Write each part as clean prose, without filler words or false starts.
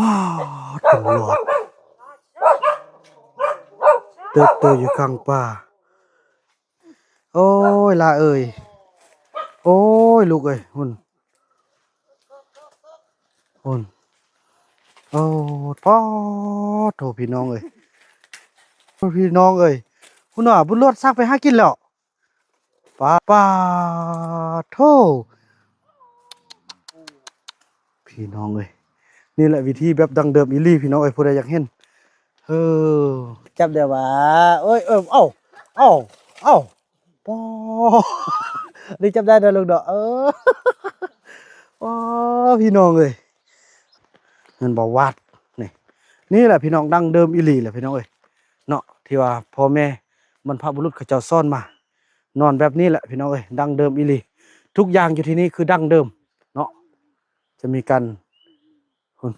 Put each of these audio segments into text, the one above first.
ว้าวตำรวจเติบโตอยู่กลางป่าโอ้ยลาเอ้ยโอ้ยลูกเอ้ยหุ่นหุ่นโอ้ป้อโถพี่น้องเอ้ยพี่น้องเอ้ยหุ่นน่ะบุญรอดซักไปหากินแล้วป้าโถพี่น้องเอ้ยนี่แหละวิธีแบบดังเดิมอีหลีพี่น้องเอ้ยผู้ใดอยากเห็นเออจับได้ว่าเอ้ยเอ้าเอ้าเอ้าป้อนี่จับได้เด้อลูกเด้อป้อพี่น้องเอ้ยเงินบ่วาดนี่แหละพี่น้องดังเดิมอีหลีแหละพี่น้องเอ้ยเนาะที่ว่าพ่อแม่บรรพบุรุษเขาเจ้าซ่อนมานอนแบบนี้แหละพี่น้องเอ้ยดังเดิมอีหลีทุกอย่างอยู่ที่นี่คือดังเดิมเนาะจะมีการหุ่น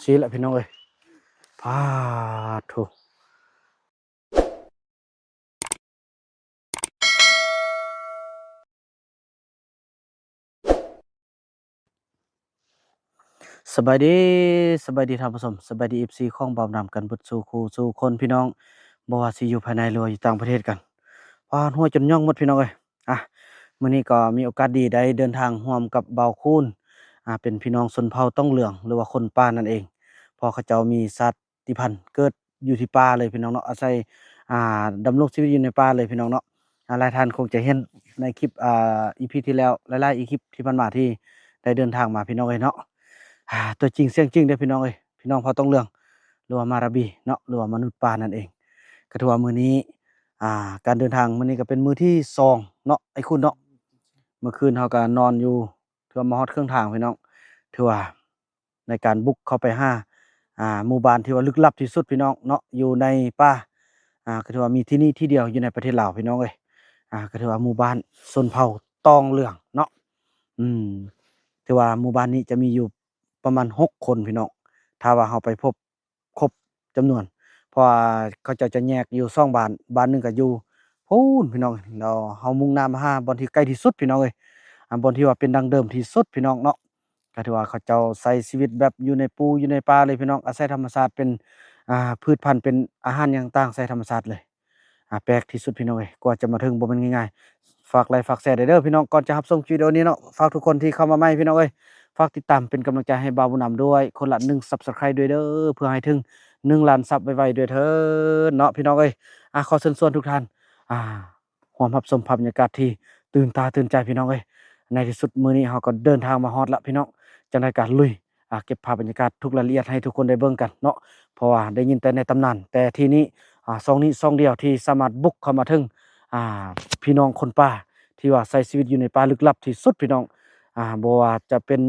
สีแหละพี่น้องเอ้ยพาโถสบายดีสบายดีท่านผู้ชมสบายดี FC ของเบานำกันเบิดสู่คู่สู่คนพี่น้องบ่ว่าสิอยู่ภายในหรือว่าอยู่ต่างประเทศกันพานหัวจนย่องหมดพี่น้องเอ้ยอ่ะมื้อนี้ก็มีโอกาสดีได้เดินทางร่วมกับเบาคูนเป็นพี่น้องชนเผ่าต้องเหลืองหรือว่าคนป่านั่นเองเพราะเขาเจ้ามีสัตว์ที่พันธุ์เกิดอยู่ที่ป่าเลยพี่น้องเนาะอาศัยดำรงชีวิตอยู่ในป่าเลยพี่น้องเนาะหลายท่านคงจะเห็นในคลิปEP ที่แล้วหลายๆอีคลิปที่ผ่านมาที่ได้เดินทางมาพี่น้องเอ้ยเนาะตัวจริงเสียงจริงเด้อพี่น้องเอ้ยพี่น้องเผ่าต้องเหลืองหรือว่ามาราบีเนาะหรือว่ามนุษย์ป่านั่นเองก็ถือว่ามื้อนี้ การเดินทางมื้อนี้ก็เป็นมื้อที่2เนาะไอ้คุณเนาะเมื่อคืนเราก็นอนอยู่ถือว่ามาฮอดครึ่งทางพี่น้องถือว่าในการบุกเข้าไปหาหมู่บ้านที่ว่าลึกลับที่สุดพี่น้องเนาะอยู่ในป่าก็ถือว่ามีที่นี่ที่เดียวอยู่ในประเทศลาวพี่น้องเอ้ยก็ถือว่าหมู่บ้านชนเผ่าตองเหลืองเนาะอืมถือว่าหมู่บ้านนี้จะมีอยู่ประมาณ6คนพี่น้องถ้าว่าเราไปพบครบจำนวน เพราะว่าเขาเจ้าจะแยกอยู่2บ้านบ้านหนึ่งก็อยู่พู้นพี่น้องแล้วเฮามุ่งหน้ามาหาบ่อนที่ใกล้ที่สุดพี่น้องเอ้ยบ่อนที่ว่าเป็นดั้งเดิมที่สุดพี่น้องเนาะก็ถือว่าเขาเจ้าใช้ชีวิตแบบอยู่ในปูอยู่ในป่าเลยพี่น้องอาศัยธรรมชาติเป็นพืชพันธุ์เป็นอาหารอย่างต่างใช้ธรรมชาติเลยแปลกที่สุดพี่น้องเอ้ยกว่าจะมาถึงบ่แม่นง่ายๆฝากไลค์ฝากแชร์ด้วยเด้อพี่น้องก่อนจะรับชมคลิปวิดีโอนี้เนาะฝากทุกคนที่เข้ามาใหม่พี่น้องเอ้ยฝากติดตามเป็นกำลังใจให้บ่าวบุญนำด้วยคนละ1 Subscribe ด้วยเด้อเพื่อให้ถึง 1 ล้านซับไวๆด้วยเถิดเนาะพี่น้องเอ้ยขอเชิญชวนทุกท่านอ่าร่วมรับชมภาพบรรยากาศที่ตื่นตาตื่นใจพี่น้องเอ้ยในที่สุดมื้อนี้เราก็เดินทางมาฮอดแล้วพี่น้องจังได๋ก็ลุยเก็บภาพบรรยากาศทุกรายละเอียดให้ทุกคนได้เบิ่งกันเนาะเพราะว่าได้ยินแต่ในตำนานแต่ที่นี้ช่องนี้ช่องเดียวที่สามารถบุกเข้ามาถึงอ่าพี่น้องคนป่าที่ว่าใช้ชีวิตอยู่ในป่าลึกลับที่สุดพี่น้องบ่ว่าจะเป็น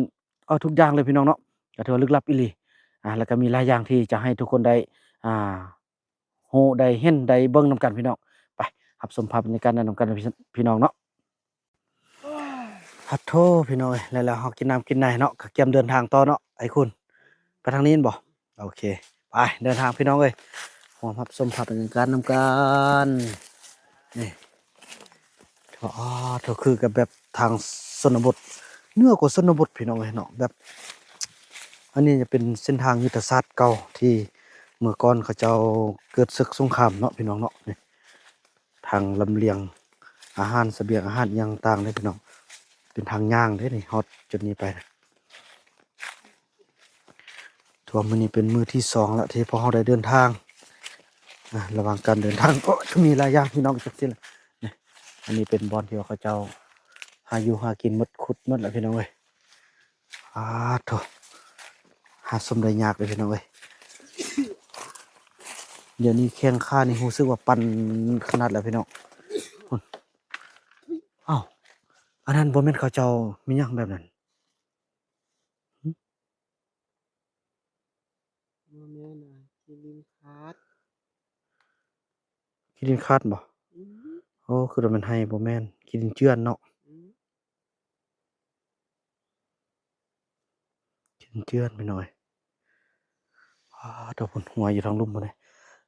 เอาทุกอย่างเลยพี่น้องเนาะก็ถือว่าลึกลับอีหลีแล้วก็มีหลายอย่างที่จะให้ทุกคนได้อ่าฮู้ได้เห็นได้เบิ่งนำกันพี่น้องไปรับชมภาพบรรยากาศนั้นนำกันพี่น้องเนาะฮัดโธพี่น้องเอ้ยแล้วเฮากินน้ำกินในเนาะก็เตรียมเดินทางต่อเนาะไอ้คุณไปทางนี้แม่นบ่โอเคไปเดินทางพี่น้องเอ้ยร่วมรับชมภาพบรรยากาศนำกันนี่โธคือกับแบบทางชนบทเหนือกว่าชนบทพี่น้องเอ้ยเนาะแบบอันนี้จะเป็นเส้นทางยุทธศาสตร์เก่าที่เมื่อก่อนเขาเจ้าเกิดศึกสงครามเนาะพี่น้องเนาะนี่ทางลำเลียงอาหารเสบียงอาหารอย่างต่างเลยพี่น้องเป็นทางย่างเด้นี่ฮอดจุดนี้ไปนะถือว่ามื้อนี้เป็นมื้อที่2แล้วที่พวกเราได้เดินทางระหว่างการเดินทางก็มีหลายอย่างพี่น้องจักซี่แหละนี่อันนี้เป็นบ่อนที่ว่าเขาเจ้าหาอยู่หากินหมดขุดหมดแล้วพี่น้องเอ้ยโธหาสมได้ยากเลยพี่น้องเอ้ยเดี๋ยวนี้แข้งขานี่รู้สึกว่าปั่นขนาดแล้วพี่น้องพุ่นอ้าวอันนั้นบ่แม่นเขาเจ้ามีหยังแบบนั้นหึบ่แม่นคิรินคาร์ดคิดินคร้านบ่อือฮึโอ้คือว่ามันให้บ่แม่นคิดินเจื้อนเนาะอือคิดินเจื้อนพี่น้องเอ้ยโธ่พุ่นหัวอยู่ทางลุ่มพุ่นเลย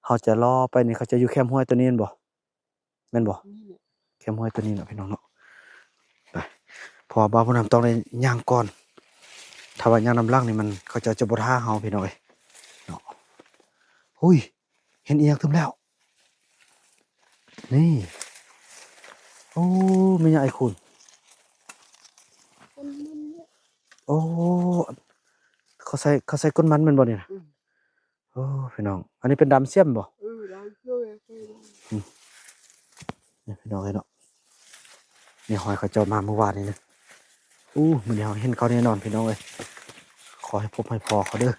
เขาจะรอไปนี่เขาจะอยู่แคมป์ห้วยตัวนี้แม่นบ่แม่นบ่นี่แหละแคมป์ห้วยตัวนี้เนาะพี่น้องเนาะไปเพราะว่าบ่าวผู้นำต้องได้ย่างก่อน ถ้าว่ายามน้ำลังนี่มันเขาจะบ่ท่าเฮาพี่น้องเอ้ยเนาะหุ้ยเห็นอีหยังเทิมแล้วนี่โอ้แม่ยายคุณคนมันเนี่ย โอ้เขาใส่ก้นมันแม่นบ่นี่น่ะโอ้พี่น้องอันนี้เป็นดำเสียมบ่เราเชื่อแบบนี้ นี่พี่น้องเอ้ยเนาะนี่หอยเขาเจ้ามาเมื่อวานนี่นะมื้อนี้เฮาเห็นเขาแน่นอนพี่น้องเอ้ยขอให้พบให้พอเขาเด้อ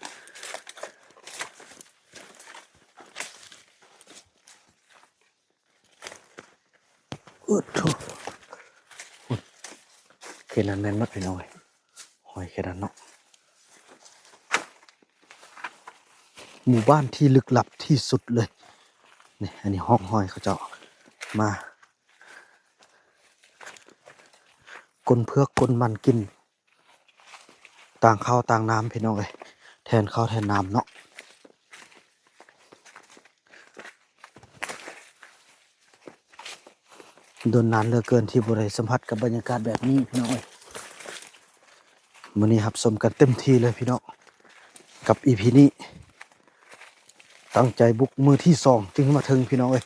โธ่แค่นั้นแม่นหมดพี่น้องเอ้ยหอยแค่นั้นเนาะหมู่บ้านที่ลึกลับที่สุดเลยนี่อันนี้ห้องหอยเขาเจ้ามากลเพือกกลมันกินต่างข้าวต่างน้ำพี่น้องเอ้ยแทนข้าวแทนน้ำเนาะโดนนานเหลือเกินที่บ่ได้สัมผัสกับบรรยากาศแบบนี้พี่น้องเอ้ยมื้อนี้รับชมกันเต็มที่เลยพี่น้องกับ EP นี้ตั้งใจบุกมือที่2จึงมาถึงพี่น้องเอ้ย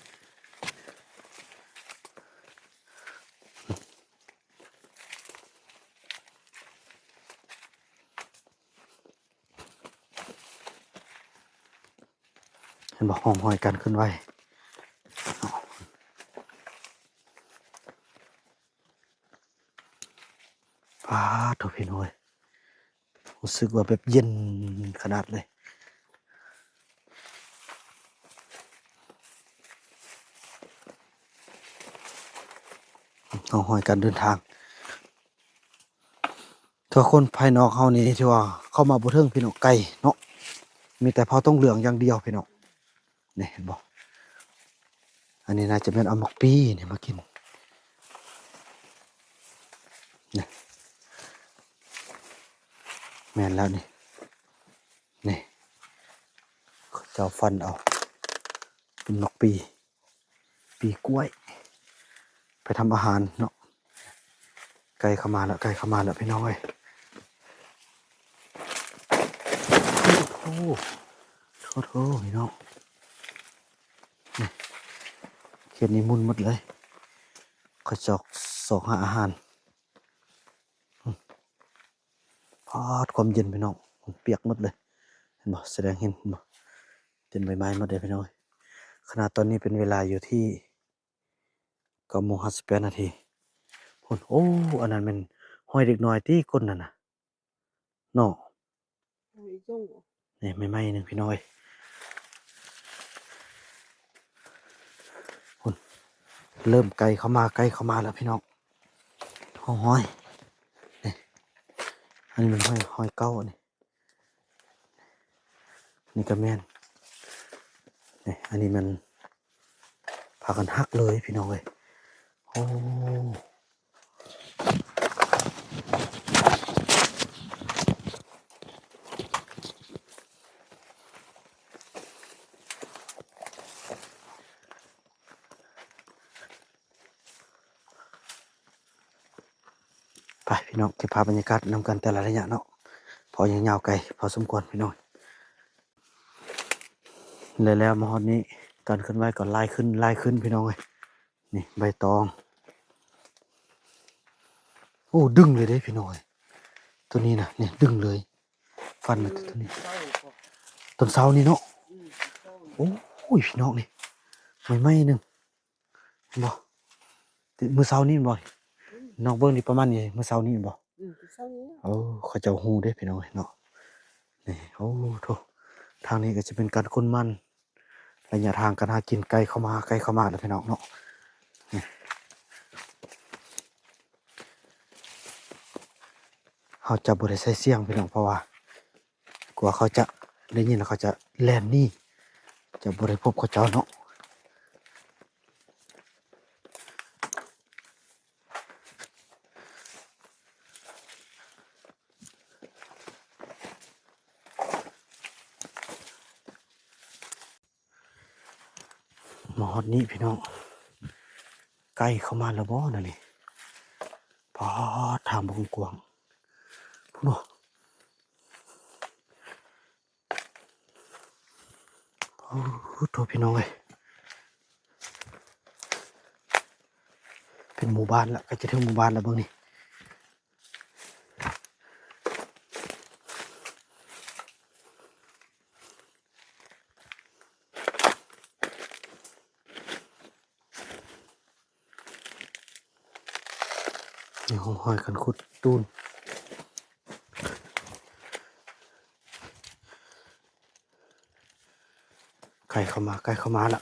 เห็นบ่หอมหอยกันขึ้นไว้โถพี่น้องเอ้ยรู้สึกว่าแบบเย็นขนาดเลยเอาหอยกันเดินทางถ้าคนภายนอกเฮานี่ที่ว่าเข้ามาบ่ถึงพี่น้องไกลเนาะมีแต่เผาต้องเหลืองอย่างเดียวพี่น้องนี่เห็นบ่อันนี้น่าจะเป็นเอาหมกปี้นี่มากินนี่แม่นแล้วนี่เขาเจ้าฟันเอาเป็นหมกปีกล้วยไปทำอาหารเนาะไก่เข้ามาแล้วพี่น้องเอ้ยโอ้โหพี่น้องนี่เขตนี้มุนหมดเลยเขาจอกสอกหาอาหารพอดความเย็นพี่น้องมันเปียกหมดเลยเห็นบ่แสดงเห็นบ่เป็นใบไม้หมดเลยพี่น้องขนาดตอนนี้เป็นเวลาอยู่ที่9:58 นาทีโอ้อันนั้นเป็นห้อยเด็กน้อยที่ก้นนั่นน่ะเนาะ ไอ้จ้อง นี่ไม่ไหม้หนึ่งพี่น้อยคุณเริ่มไกลเข้ามาแล้วพี่น้องห้อยนี่อันนี้มันห้อยเก้านี่ก็แม่นนี่อันนี้มันพากันหักเลยพี่น้องเลยโอ้ไปพี่น้องเก็บภาพบรรยากาศนำกันแต่ละระยะเนาะพอยังยาวไกลพอสมควรพี่น้องแล้วมาฮอดนี้การขึ้นไหวก่อนไล่ขึ้นพี่น้องเลยนี่ใบตองโอ้ดึงเลยเด้พี่น้องตัวนี้นะเนี่ยดึงเลยฟันมาตัวนี้ต้นเสานี่เนาะโอ้ยพี่น้องนี่ไม่หนึ่งบ่มือเสานี่บ่น้องเบิ้งนี่ประมาณนี้มือเสานี่บ่โอ้เขาเจ้าฮู้เด้พี่น้องเนาะนี่โอ้โธ่ทางนี้ก็จะเป็นการค้นมันระยะทางการหากินไกลเข้ามาแล้วพี่น้องเนาะเขาจะบ่ได้ใส่เสียงพี่น้องเพราะว่ากลัวเขาจะได้ยินแล้วเขาจะแล่นหนีจะบ่ได้พบเขาเจ้าเนาะหมอดนี้พี่น้องใกล้เข้ามาแล้วบ่นั่นนี่พอทางบงกวางพุ่น โอ้โถพี่น้องเอ้ยเป็นหมู่บ้านละก็จะถึงหมู่บ้านแล้วเบิ่งนี่นี่ห้องห้อยกันขุดตูนใกล้เข้ามาใกล้เข้ามาละ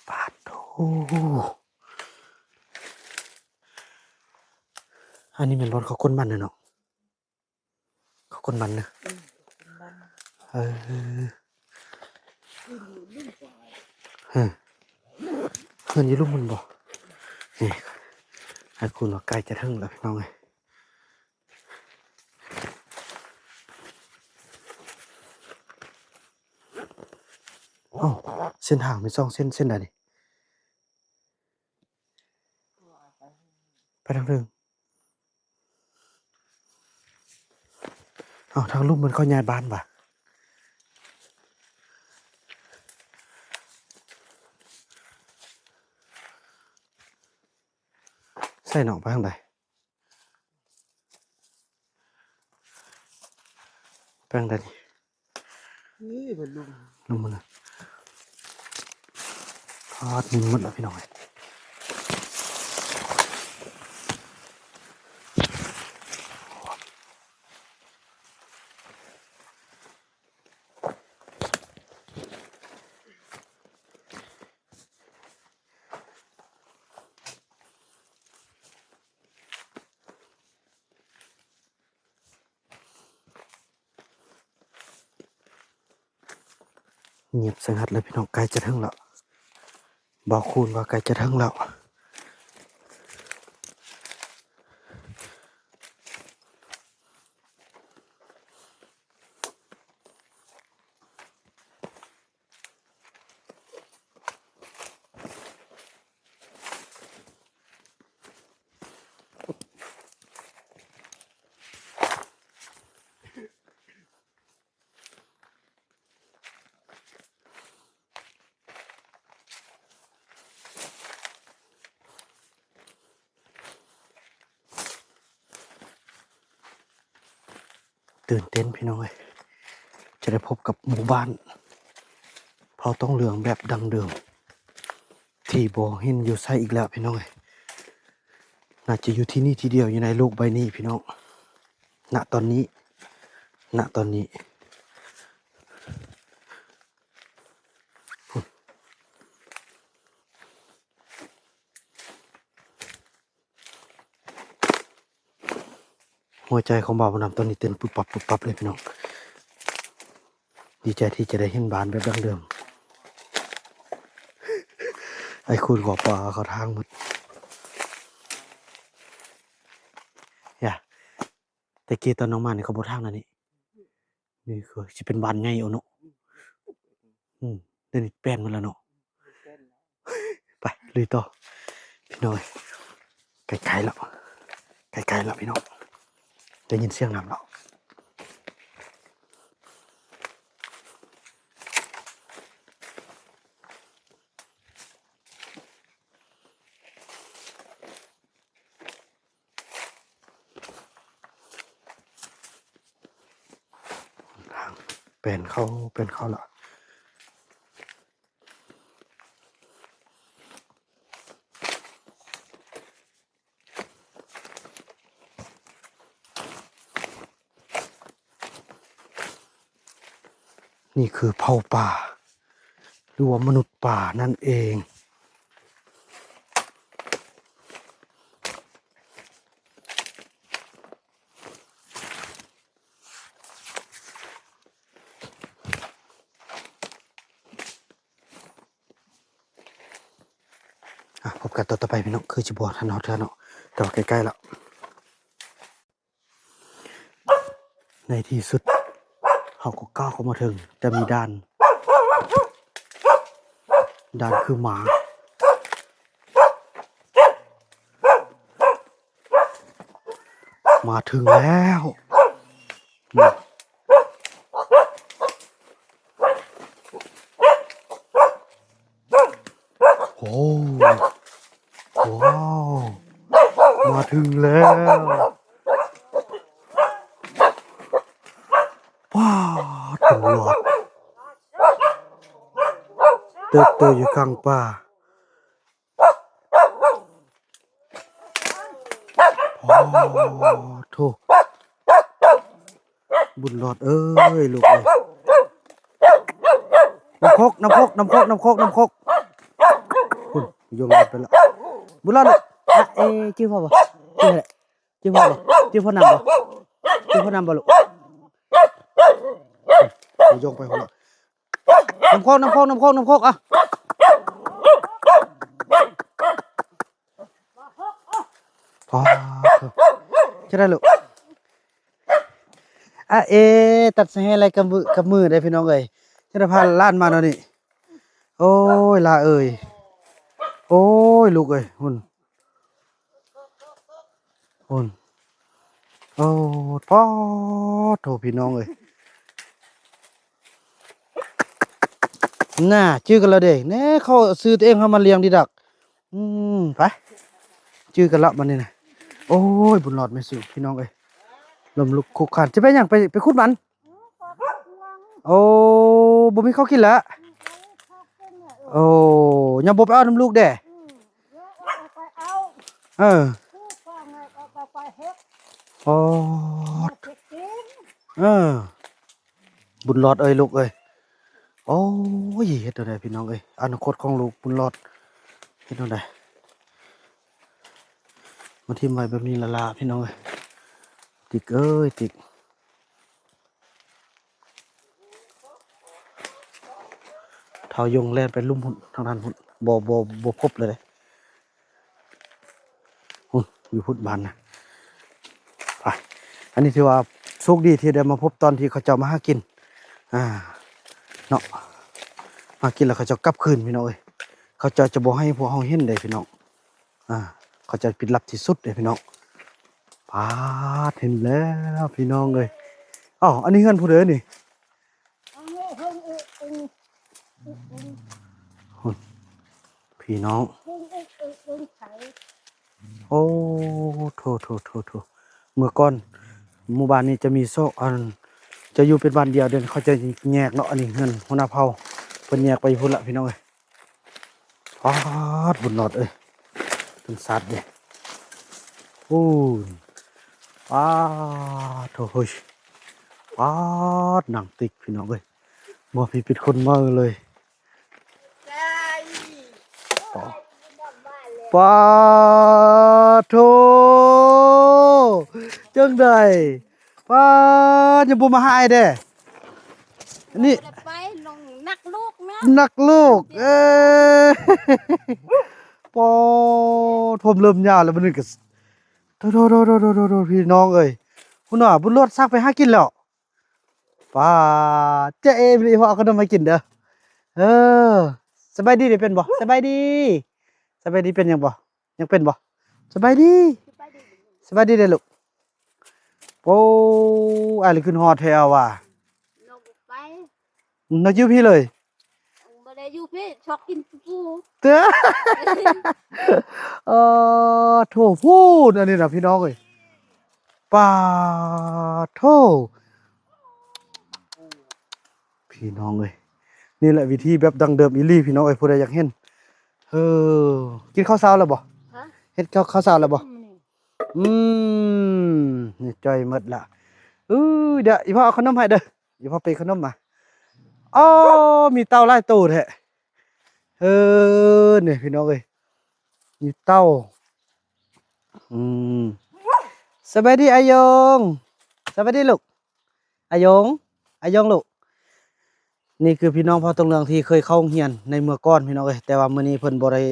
ปาดโอ้อันนี้เป็นรถเขาก้นมันเนาะเขาก้นมันนะเออเฮ้ยเพื่อนอยี่รุ่มมันบอกนี่ให้คุณว่าใกล้จะถึงแล้วพี่น้องไงอ้าวเส้นทางมี2 เส้นเส้นใดนี่ไปทางเดิมอ้าวทางลุ่มมันเขาย้ายบ้านป่ะใส่หนองไปทางใดไปทางใดนี่ นี่เป็นลุง ลุ่มมันนะทอดมันหมดแล้วพี่น้องไงเงียบสงัดเลยพี่น้องใกล้จะถึงแล้วบอกคุณว่าใกล้จะถึงแล้วตื่นเต้นพี่น้องเอ้ยจะได้พบกับหมู่บ้านเผาต้องเหลืองแบบดังเดิมที่บ่เห็นอยู่ไสอีกแล้วพี่น้องเอ้ยน่าจะอยู่ที่นี่ทีเดียวอยู่ในโลกใบนี้พี่น้องณตอนนี้หัวใจของบ่าวนำตอนนี้เต้นปุ๊บปับปุ๊บปับเลยพี่น้องดีใจที่จะได้เห็นบ้านแบบดังเดิมไอ้คุณขอปลาเขาทางหมดอย่าแต่กี้ตอนน้องมาเนี่ยเขาบ่ทางนั่นนี่คือสิเป็นบ้านใหญ่เอาเนาะเดี๋ยวนี้แปลนหมดแล้วเนาะไปลุยต่อพี่น้อยไกลๆแล้วพี่น้องได้ยินเสียงน้ำแล้วทางเป็นเข้าแล้วนี่คือเผ่าป่าหรือว่ามนุษย์ป่านั่นเอง พบกันตัวต่อไปพี่น้องคือจิบัวทันเนาะเธอเนาะแต่ว่าใกล้ๆแล้วในที่สุดเขาก็ก้าวเข้ามาถึงจะมีด่านคือหมามาถึงแล้วโอ้ว้าวมาถึงแล้วว้าวตำรวจเติบโตอยู่กลางป่าโอ้โถบุญรอดเอ้ยลูกเอ้ยน้ำคกคุณโยงไปแล้วบุญรอดชื่อพ่อบ่ชื่ออะไรชื่อพ่อบ่ชื่อพ่อนำบ่ลูกโยงไปหัวน้ำคกอ่ะพอจะได้ลูกตัดเส้นอะไรกับมือได้พี่น้องเอ้ยจะได้พาล้านมาเนาะนี่โอ้ยลาเอ้ยโอ้ยลูกเอ้ยหุ่นโอ้พ่อโถพี่น้องเอ้ยน่าชื่อกันแล้วเด้แน่เขาซื้อตัวเองเข้ามาเลี้ยงดีดักไปชื่อกันละมันนี่นะโอ้ยบุญหลอดไม่สู้พี่น้องเอ้ยลมลุกคุกคานจะไปยังไปขุดมันโอ้บ่มีข้าวกินละโอ้ยังบ่ไปเอาน้ำลูกเด้เออโอ้บุญหลอดเอ้ยลูกเอ้ยโอ้ยเฮ็ดได้พี่น้องเอ้ยอนาคตของลูกบุญหลอดเฮ็ดได้มาทิ่มไว้แบบนี้ละพี่น้องเอ้ยติ๊กเอ้ยติ๊กเท้ายงแล่นไปลุ่มหุ่นทางนั้นหุ่นบ่พบเลยหุ่นอยู่พุทธบานนะไปอันนี้ถือว่าโชคดีที่ได้มาพบตอนที่เขาเจ้ามาหากินเนาะมากินแล้วเขาจะกลับคืนพี่น้องเอ้ยเขาจะบอกให้พวกเฮาเห็นได้พี่น้องเขาจะปิดลับที่สุดเลยพี่น้องปาดเห็นแล้วพี่น้องเอ้ยอันนี้เงินผู้เด้อนี่พี่น้องโอ้โถเมื่อก่อนหมู่บ้านนี้จะมีโซ่จะอยู่เป็นบ้านเดียวเดินเขาจะแยกเนาะอันนี้เงินหัวหน้าเผ่าเป็นแยกไปพุ่นละพี่น้องเอ้ยบุญหลอดเอ้ยเป็นสัตว์เด้โอ้โถเฮ้ยหนังติกพี่น้องเอ้ยบ่พี่เป็นคนมาเลยโถจังไดอย่าบ่มาหายเด้อันนี้ไปลงนักลูกนะ นักลูกผมเริ่มยาวแล้วมันนึกก็โถพี่น้องเอ้ยคุณน่ะบุญรอดซักไปหากินแล้วเจ๊พี่พ่อเอาขนมมากินเด้อสบายดีได้เป็นบ่สบายดีเป็นยังบ่ยังเป็นบ่สบายดีเด้อลูกอะไรขึ้นฮอดแถวว่ะลงไปน่าอยู่พี่เลยบ่ได้อยู่พี่ชอบกินปู เด้อโถพูดอันนี้นะพี่น้องเอ้ยโถพี่น้องเอ้ยนี่แหละวิธีแบบดังเดิมอีหลีพี่น้องเอ้ยผู้ใดอยากเห็นกินข้าวเช้าแล้วบ่เฮ็ดข้าวเช้าแล้วบ่นี่จ่อยหมดละเดี๋ยวอีพ่อเอาขนมให้เด้ออีพ่อไปขนมมามีเต้าหลายตู้แท้นี่พี่น้องเอ้ยมีเต้าสบายดีอายงสบายดีลูกอายงลูกนี่คือพี่น้องพ่อตรงเรืองที่เคยเข้าโรงเรียนในเมื่อก่อนพี่น้องเอ้ยแต่ว่ามื้อนี้เพิ่นบ่ได้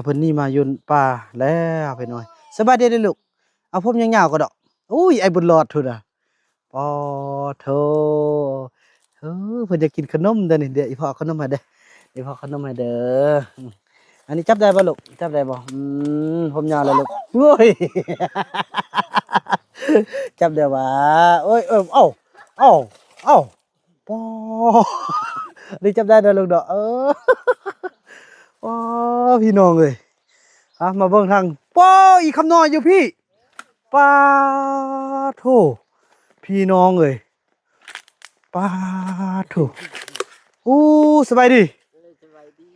เพิ่นนี่มาอยู่ป่าแล้วพี่น้อยสบายดีเด้อลูกเอาผมยาวๆก็ดอกอุ้ยไอ้บุญรอดพุ่นน่ะปอโธเพิ่นจะกินขนมเด้อนี่เดี๋ยวอีพ่อเอาขนมให้เด้ออีพ่อเอาขนมให้เด้ออันนี้จับได้บ่ลูกจับได้บ่ผมยาวแล้วลูกโอ้ย จับได้บ่โอ้ยเอ้าเอ้าเอ้าปอนี่จับได้เด้อลูกเด้อว้าพี่น้องเอ้ยมาเบิ่งทางป้ออีกคำน้อยอยู่พี่ปาโถพี่น้องเอ้ยปาโถอู้สบายดี สบายดี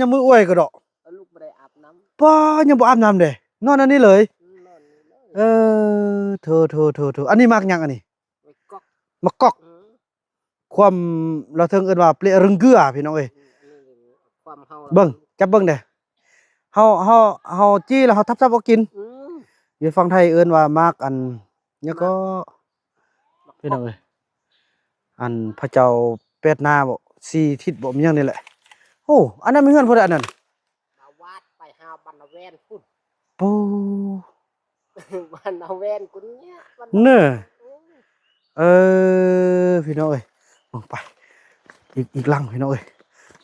ยังมืออ้วยก็ดอก ลูกบ่ได้อาบน้ำ ป้ายังบ่อาบน้ำเด้นอนอันนี้เลย นอนนี่เลย โถอันนี้มักหยังอันนี้ ไปก๊อก มักกอกความเราเทิงเอิ้นว่าเปรี้ยรึงเกลือพี่น้องเอ้ย ความเฮา เบิ่งจับเบิ่งเด้เฮาจี้แล้วเฮาทับเอากิน อยู่ฝั่งไทยเอิ้นว่ามักอันเนี่ยก็พี่น้องเอ้ยอันพระเจ้าเป็ดนาบ่สี่ทิศบ่มีหยังนี่แหละโอ้อันนั้นมีเฮือนพุ่นอันนั้น มาวาดไปหาบันนาแวนพุ่น ปู บันนาแวนกุนเนี่ยบัน เน้อพี่น้องเอ้ยมองไปอีกหลังพี่น้องเอ้ย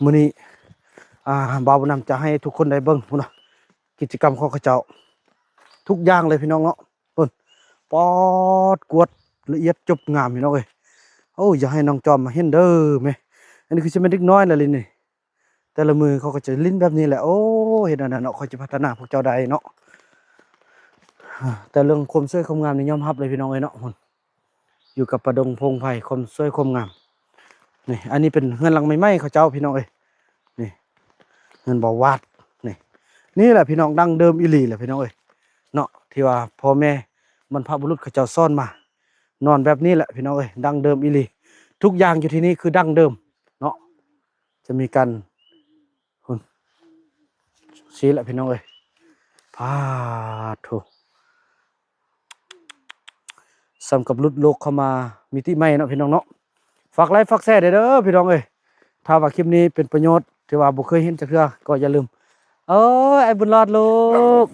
มื้อนี้บ่าวบุญนำจะให้ทุกคนได้เบิ่งพุ่นน่ะกิจกรรมของเขาเจ้าทุกอย่างเลยพี่น้องเนาะเพิ่นปอดกวดละเอียดจบงามพี่น้องเอ้ยโอ้อย่าให้น้องจอมมาเห็นเด้อแม่อันนี้คือสิเป็นเด็กน้อยแล้วลินี่แต่ละมือเขาก็จะลิ้นแบบนี้แหละโอ้เห็นอันนั้นเนาะเขาจะพัฒนาพวกเจ้าได้เนาะแต่เรื่องความสวยความงามนี่ยอมรับเลยพี่น้องเอ้ยเนาะพุ่นอยู่กับประดงพงไผ่ความสวยความงามนี่อันนี้เป็นเฮือนหลังใหม่ๆเขาเจ้าพี่น้องเอ้ยนี่เฮือนบ่วาดนี่แหละพี่น้องดั้งเดิมอีหลีแหละพี่น้องเอ้ยเนาะที่ว่าพ่อแม่บรรพบุรุษเขาเจ้าซ่อนมานอนแบบนี้แหละพี่น้องเอ้ยดั้งเดิมอีหลีทุกอย่างอยู่ที่นี่คือดั้งเดิมเนาะจะมีการสีแหละพี่น้องเอ้ยพาโถสำกับลุดโลกเข้ามามิติใหม่เนาะพี่น้องเนาะฝากไลค์ฝากแชร์เด้อพี่น้องเอ้ยถ้าว่าคลิปนี้เป็นประโยชน์ที่ว่าบ่เคยเห็นจักเทื่อก็อย่าลืมไอ้บุญรอดลูก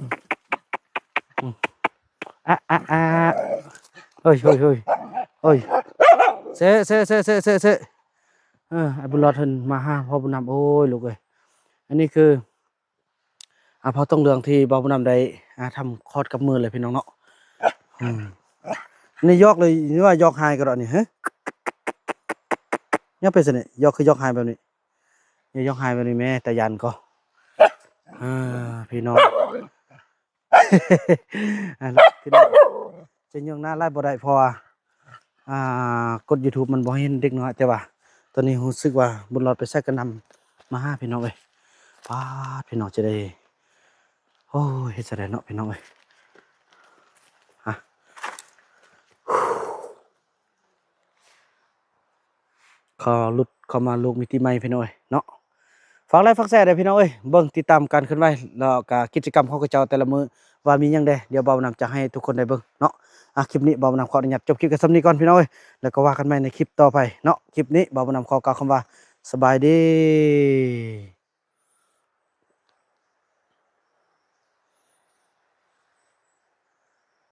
เฮ้ยเซไอ้บุญรอดเพิ่นมาหาพ่อบุญนำโอ้ยลูกเอ้ยอันนี้คือพอต้องเรื่องที่บ่าวบุญนำได้ทำคลอดกับมือเลยพี่น้องเนาะนี่ยอกเลยนี่ว่ายอกหายก็ดอกนี่ฮะเนี่ยเป็นสิเนี่ยยอกคือยอกหายแบบนี้อย่ายอกหายแบบนี้แม่แต่ยันก็พี่น้อง พี่น้องจะยกหน้าไล่บ่ได้เพอกด YouTube มันบ่เห็นเด็กน้อยแต่ว่าตอนนี้รู้สึกว่าบุญรอดไปใส่กระนำมาหาพี่น้องเอ้ยป้าดพี่น้องจะได้โอ้ยเฮ็ดจังได๋เนาะพี่น้องเอ้ยขอหลุดเข้ามาโลกมิติใหม่พี่น้องเอ้ยเนาะฝากไลค์ฝากแชร์เด้อพี่น้องเอ้ยเบิ่งติดตามการเคลื่อนไหวแล้วก็กิจกรรมของเขาเจ้าแต่ละมื้อว่ามีหยังใดเดี๋ยวเบานำจะให้ทุกคนได้เบิ่งเนาะคลิปนี้เบานำขออนุญาตจบคลิปกันส่ำนี้ก่อนพี่น้องเอ้ยแล้วก็ว่ากันใหม่ในคลิปต่อไปเนาะคลิปนี้เบานำขอกล่าวคำว่าสบายดี